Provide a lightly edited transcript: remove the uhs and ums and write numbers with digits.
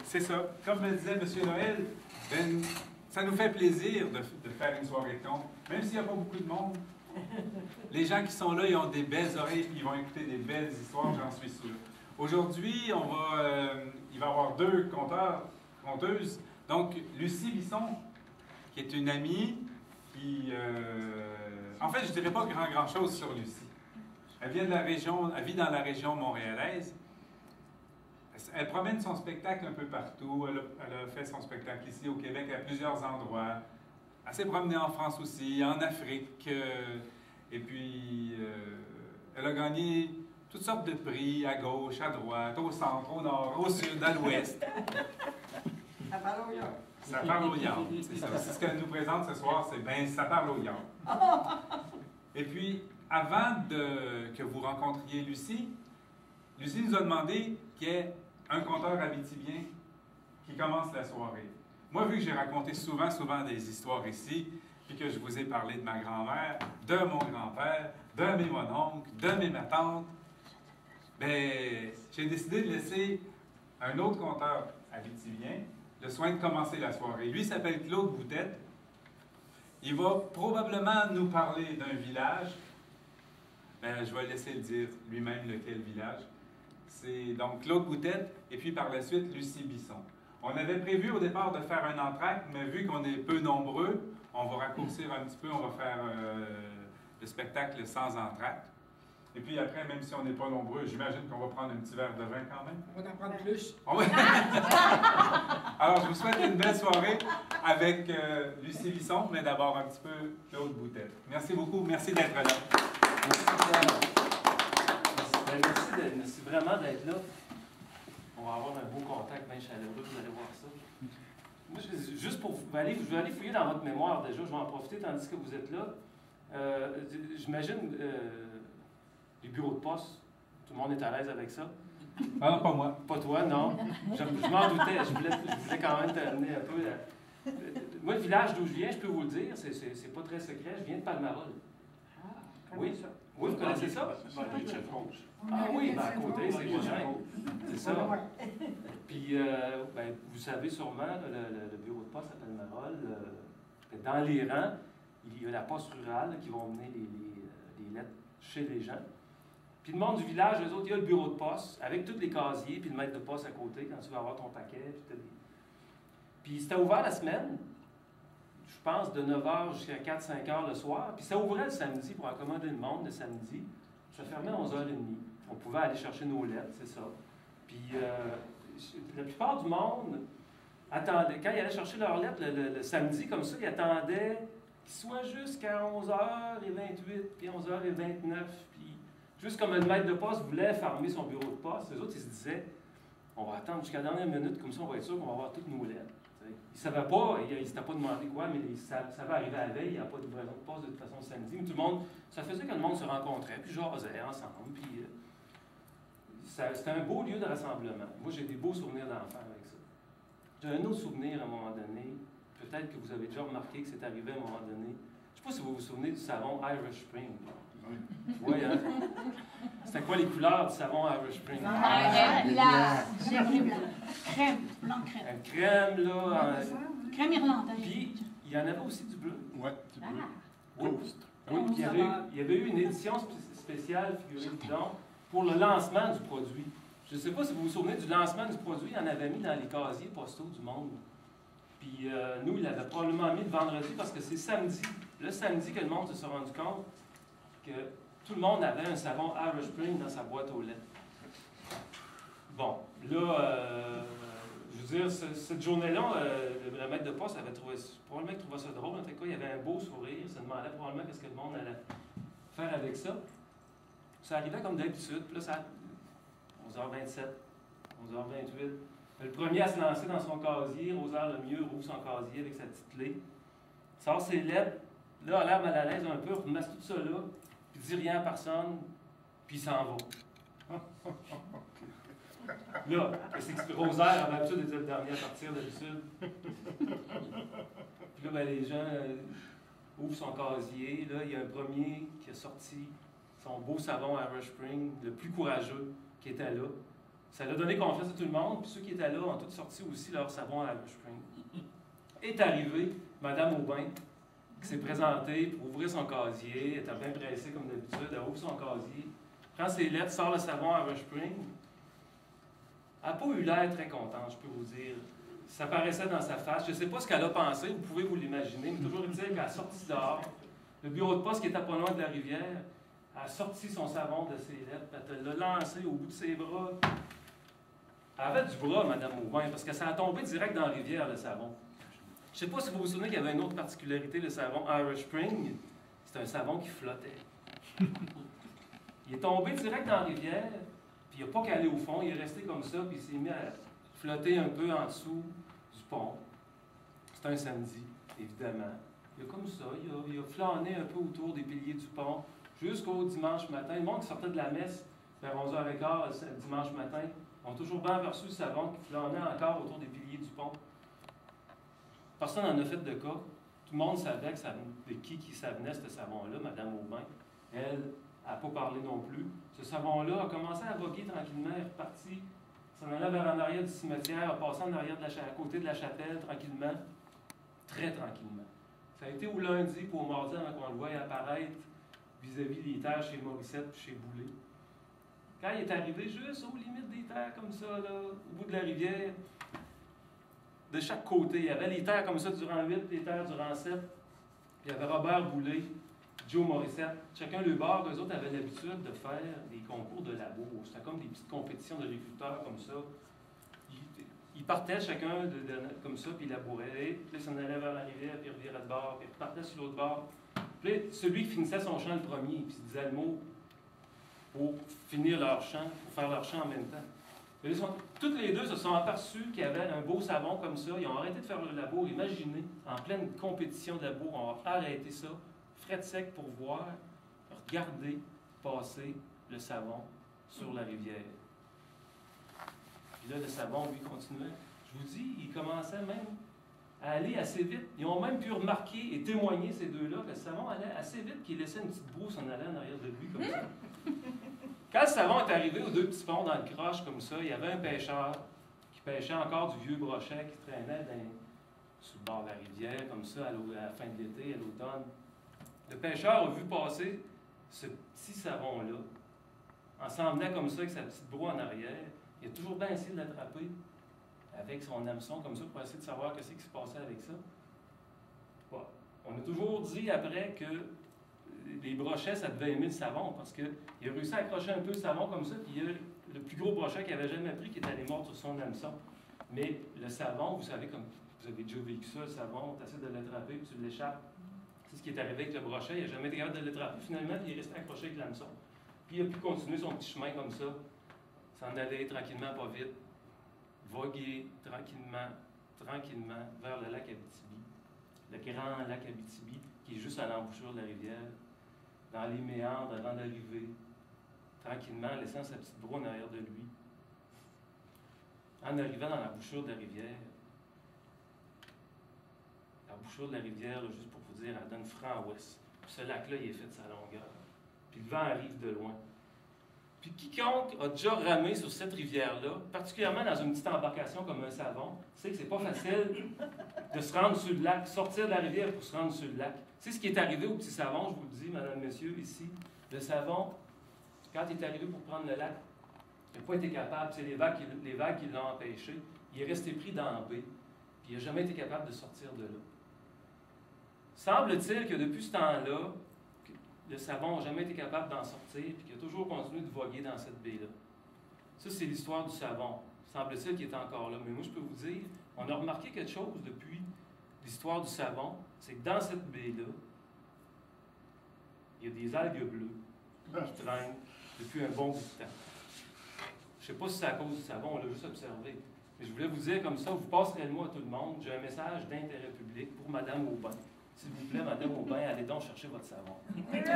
c'est ça. Comme me disait M. Noël, ben, ça nous fait plaisir de faire une soirée de contes, même s'il n'y a pas beaucoup de monde. Les gens qui sont là, ils ont des belles oreilles, puis ils vont écouter des belles histoires, j'en suis sûr. Aujourd'hui, il va y avoir deux conteurs, conteuses. Donc, Lucie Bisson, qui est une amie qui... En fait, je ne dirais pas grand-chose sur Lucie. Elle vient de la région, elle vit dans la région montréalaise. Elle promène son spectacle un peu partout. Elle a fait son spectacle ici au Québec à plusieurs endroits. Elle s'est promenée en France aussi, en Afrique. Et puis, elle a gagné toutes sortes de prix, à gauche, à droite, au centre, au nord, au sud, à l'ouest. Ça parle au yard. Ça parle au yard, c'est ça. C'est ce qu'elle nous présente ce soir, c'est bien, ça parle au yard. Et puis, avant que vous rencontriez Lucie, Lucie nous a demandé qu'il y ait un conteur abitibien qui commence la soirée. Moi, vu que j'ai raconté souvent des histoires ici, puis que je vous ai parlé de ma grand-mère, de mon grand-père, de mes mononcles, de ma tante, bien, j'ai décidé de laisser un autre conteur abitibien le soin de commencer la soirée. Lui s'appelle Claude Boutette. Il va probablement nous parler d'un village. Bien, je vais laisser le dire lui-même lequel village. C'est donc Claude Boutette et puis par la suite Lucie Bisson. On avait prévu au départ de faire un entracte, mais vu qu'on est peu nombreux, on va raccourcir un petit peu, on va faire le spectacle sans entracte. Et puis après, même si on n'est pas nombreux, j'imagine qu'on va prendre un petit verre de vin quand même. On va en prendre plus. Alors, je vous souhaite une belle soirée avec Lucie Bisson, mais d'abord un petit peu Claude Boutette. Merci beaucoup, merci d'être là. Merci vraiment d'être là. On va avoir un beau contact bien chaleureux, vous allez voir ça. Moi, juste pour je vais aller fouiller dans votre mémoire déjà, je vais en profiter tandis que vous êtes là. J'imagine les bureaux de poste, tout le monde est à l'aise avec ça. Ah non, pas moi. Pas toi, non. Je m'en doutais, je voulais quand même t'amener un peu. Moi, le village d'où je viens, je peux vous le dire, c'est pas très secret, je viens de Palmarol. Oui, ça. Oui, vous connaissez ça? Ah oui, ben à côté, c'est prochain. C'est ça. Puis, ben, vous savez sûrement, le bureau de poste à Palmarol, dans les rangs, il y a la poste rurale qui vont mener les lettres chez les gens. Puis le monde du village, eux autres, il y a le bureau de poste avec tous les casiers, puis le maître de poste à côté quand tu vas avoir ton paquet. Puis c'était ouvert la semaine, je pense de 9h jusqu'à 4-5 h le soir. Puis ça ouvrait le samedi pour accommoder le monde le samedi. Ça fermait à 11h30. On pouvait aller chercher nos lettres, c'est ça. Puis la plupart du monde attendait, quand ils allaient chercher leurs lettres le samedi comme ça, ils attendaient qu'il soit jusqu'à 11h28, puis 11h29, puis juste comme le maître de poste voulait fermer son bureau de poste, les autres, ils se disaient, on va attendre jusqu'à la dernière minute, comme ça, on va être sûr qu'on va avoir toutes nos lettres. Ils ne savaient pas, ils ne s'étaient pas demandé quoi, mais ça va arriver à la veille, il n'y a pas de livraison de poste de toute façon samedi. Mais tout le monde, ça faisait que le monde se rencontrait, puis jasait ensemble, puis c'était un beau lieu de rassemblement. Moi, j'ai des beaux souvenirs d'enfants avec ça. J'ai un autre souvenir à un moment donné, peut-être que vous avez déjà remarqué que c'est arrivé à un moment donné. Je ne sais pas si vous vous souvenez du savon Irish Spring. Oui, hein? C'était quoi les couleurs du savon Irish Spring? Crème, blanc crème. Un crème, là. Crème irlandaise. Puis, il y en avait aussi du bleu. Oui, du bleu. Oui, puis il y avait eu une édition spéciale, figurez-vous, pour le lancement du produit. Je ne sais pas si vous vous souvenez du lancement du produit, il en avait mis dans les casiers postaux du monde. Puis nous, il l'avait probablement mis le vendredi parce que c'est samedi. Le samedi que le monde se soit rendu compte que tout le monde avait un savon Irish Spring dans sa boîte aux lettres. Bon, là, je veux dire, cette journée-là, le maître de poste avait probablement trouvé ça drôle. En tout cas, il avait un beau sourire. Il se demandait probablement qu'est-ce que le monde allait faire avec ça. Ça arrivait comme d'habitude. Puis là, ça 11h27, 11h28. Le premier à se lancer dans son casier, Rosaire Lemieux rouvre son casier avec sa petite clé, sort ses lettres, là, a l'air mal à l'aise un peu, ramasse tout ça là, puis dit rien à personne, puis il s'en va. Là, c'est que Rosaire avait l'habitude d'être le dernier à partir d'habitude. Puis là, ben, les gens ouvrent son casier, là, il y a un premier qui a sorti son beau savon Irish Spring, le plus courageux qui était là. Ça a donné confiance à tout le monde, puis ceux qui étaient là ont tous sorti aussi leur savon à Irish Spring. Est arrivée Mme Aubin, qui s'est présentée pour ouvrir son casier. Elle était bien pressée comme d'habitude, elle ouvre son casier, prend ses lettres, sort le savon à Irish Spring. Elle n'a pas eu l'air très contente, je peux vous dire. Ça paraissait dans sa face. Je ne sais pas ce qu'elle a pensé, vous pouvez vous l'imaginer, mais toujours dire qu'elle a sorti dehors. Le bureau de poste qui était pas loin de la rivière, elle a sorti son savon de ses lettres, elle l'a lancé au bout de ses bras. Elle avait du bras, Mme Aubin, parce que ça a tombé direct dans la rivière, le savon. Je ne sais pas si vous vous souvenez qu'il y avait une autre particularité, le savon Irish Spring. C'est un savon qui flottait. Il est tombé direct dans la rivière, puis il n'a pas qu'à aller au fond, il est resté comme ça, puis il s'est mis à flotter un peu en dessous du pont. C'est un samedi, évidemment. Il a comme ça, il a flâné un peu autour des piliers du pont jusqu'au dimanche matin. Le monde qui sortait de la messe vers 11h15 le dimanche matin ont toujours bien aperçu le savon qui flânait encore autour des piliers du pont. Personne n'en a fait de cas. Tout le monde savait que ça, de qui ça venait, ce savon-là, Mme Aubin. Elle n'a pas parlé non plus. Ce savon-là a commencé à voguer tranquillement, il est reparti. S'en allait vers en arrière du cimetière, a passé en arrière à côté de la chapelle, tranquillement. Très tranquillement. Ça a été au lundi puis au mardi avant qu'on le voie apparaître vis-à-vis des terres chez Morissette et chez Boulay. Quand il est arrivé juste aux limites des terres comme ça, là, au bout de la rivière, de chaque côté, il y avait les terres comme ça durant 8, les terres durant 7. Il y avait Robert Boulay, Joe Morissette. Chacun le bord, eux autres avaient l'habitude de faire des concours de labour. C'était comme des petites compétitions d'agriculteurs comme ça. Ils partaient chacun comme ça, puis ils labouraient. Puis là, ils s'en allaient vers la rivière, puis ils reviraient de bord, puis ils repartaient sur l'autre bord. Puis là, celui qui finissait son chant le premier, puis il disait le mot pour finir leur chant, pour faire leur chant en même temps. Toutes les deux se sont aperçus qu'il y avait un beau savon comme ça. Ils ont arrêté de faire le labour. Imaginez, en pleine compétition de labour, on a arrêté ça, fret sec pour voir, regarder passer le savon sur la rivière. Puis là, le savon, lui, continuait. Je vous dis, il commençait même à aller assez vite. Ils ont même pu remarquer et témoigner, ces deux-là, que le savon allait assez vite, qu'il laissait une petite brousse en allant en arrière de lui, comme ça. Quand le savon est arrivé aux deux petits ponts dans le croche, comme ça, il y avait un pêcheur qui pêchait encore du vieux brochet qui traînait sur le bord de la rivière, comme ça, à la fin de l'été, à l'automne. Le pêcheur a vu passer ce petit savon-là, en s'en venant comme ça, avec sa petite broue en arrière. Il a toujours bien essayé de l'attraper avec son hameçon, comme ça, pour essayer de savoir ce qui se passait avec ça. Bon. On a toujours dit après que les brochets, ça devait aimer le savon, parce qu'il a réussi à accrocher un peu le savon comme ça, puis il y a le plus gros brochet qu'il avait jamais pris, qui est allé mordre sur son hameçon. Mais le savon, vous savez, comme vous avez déjà vécu ça, le savon, tu essaies de l'attraper, puis tu l'échappes. C'est ce qui est arrivé avec le brochet, il n'a jamais été capable de l'attraper. Finalement, il est resté accroché avec l'hameçon. Puis il a pu continuer son petit chemin comme ça, s'en aller tranquillement, pas vite, voguer tranquillement, tranquillement vers le lac Abitibi, le grand lac Abitibi, qui est juste à l'embouchure de la rivière, dans les méandres avant d'arriver, tranquillement, laissant sa petite broue en arrière de lui. En arrivant dans l'embouchure de la rivière, l'embouchure de la rivière, là, juste pour vous dire, elle donne franc ouest. Puis ce lac-là, il est fait de sa longueur. Puis le vent arrive de loin. Puis quiconque a déjà ramé sur cette rivière-là, particulièrement dans une petite embarcation comme un savon, sait que c'est pas facile de se rendre sur le lac, sortir de la rivière pour se rendre sur le lac. C'est ce qui est arrivé au petit savon, je vous le dis, madame, monsieur, ici. Le savon, quand il est arrivé pour prendre le lac, il n'a pas été capable, c'est les vagues qui l'ont empêché. Il est resté pris dans la baie, puis il n'a jamais été capable de sortir de là. Semble-t-il que depuis ce temps-là, le savon n'a jamais été capable d'en sortir, puis qu'il a toujours continué de voguer dans cette baie-là. Ça, c'est l'histoire du savon. Semble-t-il qu'il est encore là. Mais moi, je peux vous dire, on a remarqué quelque chose depuis l'histoire du savon, c'est que dans cette baie-là, il y a des algues bleues qui traînent depuis un bon bout de temps. Je ne sais pas si c'est à cause du savon, on l'a juste observé. Mais je voulais vous dire comme ça, vous passerez le mot à tout le monde, j'ai un message d'intérêt public pour Mme Aubin. S'il vous plaît, Mme Aubin, allez donc chercher votre savon. Merci.